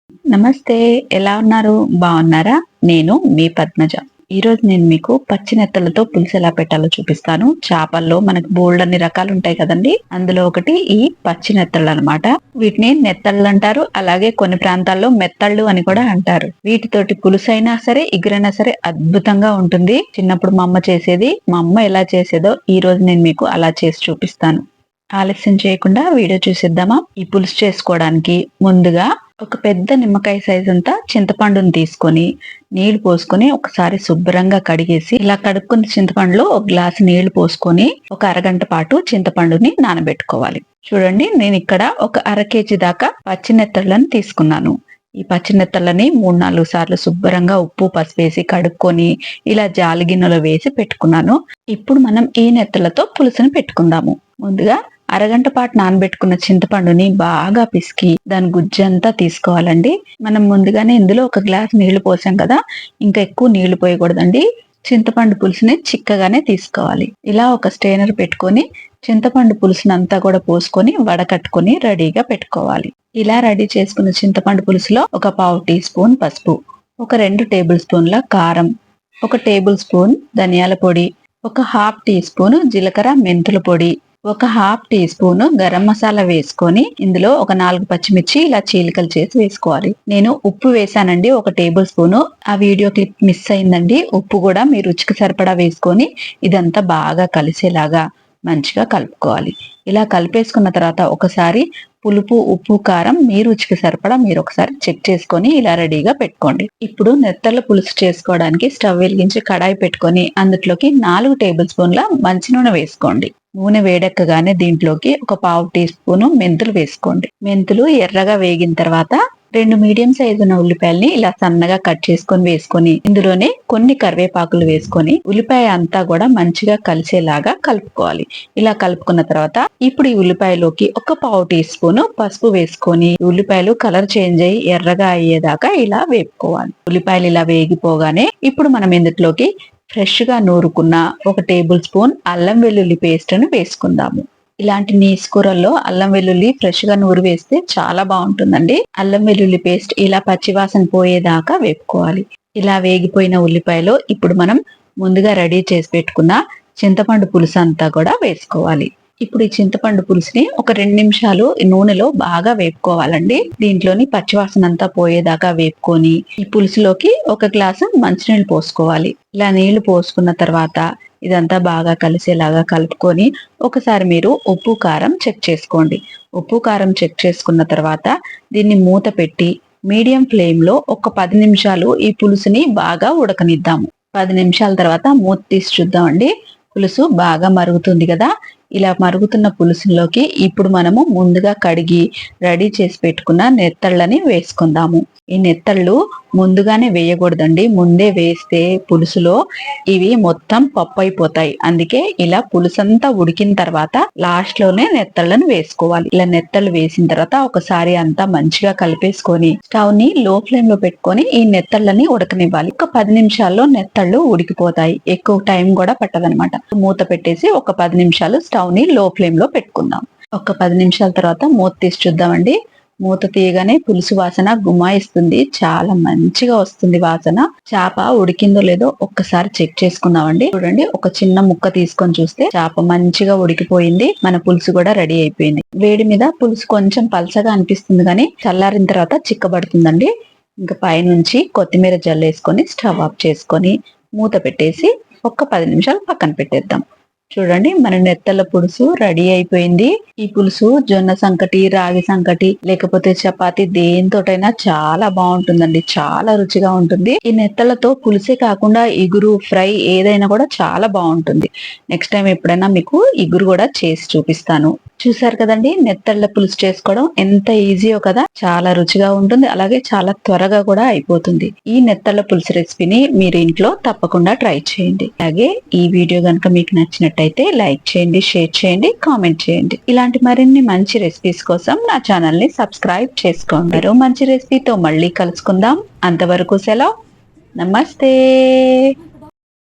నమస్తే. ఎలా ఉన్నారు? బావున్నారా? నేను మీ పద్మజ. ఈరోజు నేను మీకు పచ్చి నెత్తళ్ళతో పులుసు ఎలా పెట్టాలో చూపిస్తాను. చేపల్లో మనకు బోలెడన్ని రకాలుంటాయి కదండీ! అందులో ఒకటి ఈ పచ్చి నెత్తళ్ళనమాట. వీటిని నెత్తళ్ళంటారు. అలాగే కొన్ని ప్రాంతాల్లో మెత్తళ్ళు అని కూడా అంటారు. వీటితోటి పులుసైనా సరే, ఇగురైనా సరే అద్భుతంగా ఉంటుంది. చిన్నప్పుడు మా అమ్మ చేసేది. మా అమ్మ ఎలా చేసేదో ఈరోజు నేను మీకు అలా చేసి చూపిస్తాను. ఆలస్యం చేయకుండా వీడియో చూసేద్దామా? ఈ పులుసు చేసుకోవడానికి ముందుగా ఒక పెద్ద నిమ్మకాయ సైజ్ అంతా చింతపండుని తీసుకొని నీళ్లు పోసుకొని ఒకసారి శుభ్రంగా కడిగేసి ఇలా కడుక్కున్న చింతపండులో ఒక గ్లాసు నీళ్లు పోసుకొని ఒక అరగంట పాటు చింతపండుని నానబెట్టుకోవాలి. చూడండి, నేను ఇక్కడ ఒక అర కేజీ దాకా పచ్చి నెత్తళ్ళని తీసుకున్నాను. ఈ పచ్చి నెత్తళ్ళని 3-4 సార్లు శుభ్రంగా ఉప్పు పసుపు వేసి కడుక్కొని ఇలా జాలి గిన్నెలో వేసి పెట్టుకున్నాను. ఇప్పుడు మనం ఈ నెత్తళ్ళతో పులుసుని పెట్టుకుందాము. ముందుగా అరగంట పాటు నానబెట్టుకున్న చింతపండుని బాగా పిసికి దాని గుజ్జంతా తీసుకోవాలండి. మనం ముందుగానే ఇందులో ఒక గ్లాస్ నీళ్లు పోసాం కదా, ఇంకా ఎక్కువ నీళ్లు పోయకూడదండి. చింతపండు పులుసుని చిక్కగానే తీసుకోవాలి. ఇలా ఒక స్టెయినర్ పెట్టుకొని చింతపండు పులుసునంతా కూడా పోసుకొని వడకట్టుకొని రెడీగా పెట్టుకోవాలి. ఇలా రెడీ చేసుకున్న చింతపండు పులుసులో ఒక పావు టీ స్పూన్ పసుపు, ఒక 2 టేబుల్ స్పూన్ల కారం, ఒక టేబుల్ స్పూన్ ధనియాల పొడి, ఒక హాఫ్ టీ స్పూన్ జీలకర్ర మెంతుల పొడి, ఒక half teaspoon garam masala వేసుకొని ఇందులో ఒక 4 పచ్చిమిర్చి ఇలా చీలికలు చేసి వేసుకోవాలి. నేను ఉప్పు వేసానండి, ఒక టేబుల్ స్పూన్. ఆ వీడియో క్లిప్ మిస్ అయిందండి. ఉప్పు కూడా మీ రుచికి సరిపడా వేసుకొని ఇదంతా బాగా కలిసేలాగా మంచిగా కలుపుకోవాలి. ఇలా కలిపేసుకున్న తర్వాత ఒకసారి పులుపు ఉప్పు కారం మీ రుచికి సరిపడా మీరు ఒకసారి చెక్ చేసుకొని ఇలా రెడీగా పెట్టుకోండి. ఇప్పుడు నెత్తళ్ళ పులుసు చేసుకోవడానికి స్టవ్ వెలిగించి కడాయి పెట్టుకొని అందులోకి 4 టేబుల్ స్పూన్ల మంచి నూనె వేసుకోండి. నూనె వేడెక్కగానే దీంట్లోకి ఒక పావు టీ స్పూన్ మెంతులు వేసుకోండి. మెంతులు ఎర్రగా వేగిన తర్వాత 2 మీడియం సైజు ఉన్న ఉల్లిపాయల్ని ఇలా సన్నగా కట్ చేసుకొని వేసుకొని ఇందులోనే కొన్ని కరివేపాకులు వేసుకొని ఉల్లిపాయ అంతా కూడా మంచిగా కలిసేలాగా కలుపుకోవాలి. ఇలా కలుపుకున్న తర్వాత ఇప్పుడు ఈ ఉల్లిపాయలోకి ఒక పావు టీ స్పూన్ పసుపు వేసుకొని ఉల్లిపాయలు కలర్ చేంజ్ అయ్యి ఎర్రగా అయ్యేదాకా ఇలా వేపుకోవాలి. ఉల్లిపాయలు ఇలా వేగిపోగానే ఇప్పుడు మనం ఇందులోకి ఫ్రెష్ గా నూరుకున్న ఒక టేబుల్ స్పూన్ అల్లం వెల్లుల్లి పేస్ట్ ను వేసుకుందాము. ఇలాంటి నీసు కూరల్లో అల్లం వెల్లుల్లి ఫ్రెష్ గా నూరు వేస్తే చాలా బాగుంటుందండి. అల్లం వెల్లుల్లి పేస్ట్ ఇలా పచ్చివాసన పోయేదాకా వేపుకోవాలి. ఇలా వేగిపోయిన ఉల్లిపాయలో ఇప్పుడు మనం ముందుగా రెడీ చేసి పెట్టుకున్న చింతపండు పులుసు అంతా కూడా వేసుకోవాలి. ఇప్పుడు ఈ చింతపండు పులుసుని ఒక 2 నిమిషాలు నూనెలో బాగా వేపుకోవాలండి. దీంట్లోని పచ్చివాసన అంతా పోయేదాకా వేపుకొని ఈ పులుసులోకి ఒక గ్లాసు మంచినీళ్ళు పోసుకోవాలి. ఇలా నీళ్లు పోసుకున్న తర్వాత ఇదంతా బాగా కలిసేలాగా కలుపుకొని ఒకసారి మీరు ఉప్పు కారం చెక్ చేసుకోండి. ఉప్పు కారం చెక్ చేసుకున్న తర్వాత దీన్ని మూత పెట్టి మీడియం ఫ్లేమ్ లో ఒక 10 నిమిషాలు ఈ పులుసుని బాగా ఉడకనిద్దాము. 10 నిమిషాల తర్వాత మూత తీసి చూద్దామండి. పులుసు బాగా మరుగుతుంది కదా. ఇలా మరుగుతున్న పులుసులోకి ఇప్పుడు మనము ముందుగా కడిగి రెడీ చేసి పెట్టుకున్న నెత్తళ్ళని వేసుకుందాము. ఈ నెత్తళ్ళు ముందుగానే వేయకూడదండి. ముందే వేస్తే పులుసులో ఇవి మొత్తం పప్పు అయిపోతాయి. అందుకే ఇలా పులుసంతా ఉడికిన తర్వాత లాస్ట్ లోనే నెత్తళ్ళను వేసుకోవాలి. ఇలా నెత్తళ్ళు వేసిన తర్వాత ఒకసారి అంతా మంచిగా కలిపేసుకొని స్టవ్ ని లో ఫ్లేమ్ లో పెట్టుకొని ఈ నెత్తళ్ళని ఉడకనివ్వాలి. ఒక 10 నిమిషాల్లో నెత్తళ్ళు ఉడికిపోతాయి. ఎక్కువ టైం కూడా పట్టదనమాట. మూత పెట్టేసి ఒక 10 నిమిషాలు స్టవ్ ని లో ఫ్లేమ్ లో పెట్టుకుందాం. ఒక 10 నిమిషాల తర్వాత మూత తీసి చూద్దామండి. మూత తీయగానే పులుసు వాసన గుమాయిస్తుంది. చాలా మంచిగా వస్తుంది వాసన. చేప ఉడికిందో లేదో ఒక్కసారి చెక్ చేసుకుందామండి. చూడండి, ఒక చిన్న ముక్క తీసుకొని చూస్తే చేప మంచిగా ఉడికిపోయింది. మన పులుసు కూడా రెడీ అయిపోయింది. వేడి మీద పులుసు కొంచెం పల్చగా అనిపిస్తుంది కానీ చల్లారిన తర్వాత చిక్కబడుతుందండి. ఇంకా పైనుంచి కొత్తిమీర జల్లేసుకొని స్టవ్ ఆఫ్ చేసుకొని మూత పెట్టేసి ఒక్క 10 నిమిషాలు పక్కన పెట్టేద్దాం. చూడండి, మన నెత్తళ్ళ పులుసు రెడీ అయిపోయింది. ఈ పులుసు జొన్న సంకటి, రాగి సంకటి లేకపోతే చపాతి దేనితోటైనా చాలా బాగుంటుందండి. చాలా రుచిగా ఉంటుంది. ఈ నెత్తళ్ళతో పులుసే కాకుండా ఇగురు ఫ్రై ఏదైనా కూడా చాలా బాగుంటుంది. నెక్స్ట్ టైం ఎప్పుడైనా మీకు ఇగురు కూడా చేసి చూపిస్తాను. చూసారు కదండి, నెత్తళ్ళ పులుసు చేసుకోవడం ఎంత ఈజీయో కదా. చాలా రుచిగా ఉంటుంది, అలాగే చాలా త్వరగా కూడా అయిపోతుంది. ఈ నెత్తళ్ళ పులుసు రెసిపీని మీరు ఇంట్లో తప్పకుండా ట్రై చేయండి. అలాగే ఈ వీడియో కనుక మీకు నచ్చినట్టయితే లైక్ చేయండి, షేర్ చేయండి, కామెంట్ చేయండి. ఇలాంటి మరిన్ని మంచి రెసిపీస్ కోసం నా ఛానల్ ని సబ్స్క్రైబ్ చేసుకోండి. మరో మంచి రెసిపీతో మళ్ళీ కలుసుకుందాం. అంతవరకు సెలవు. నమస్తే.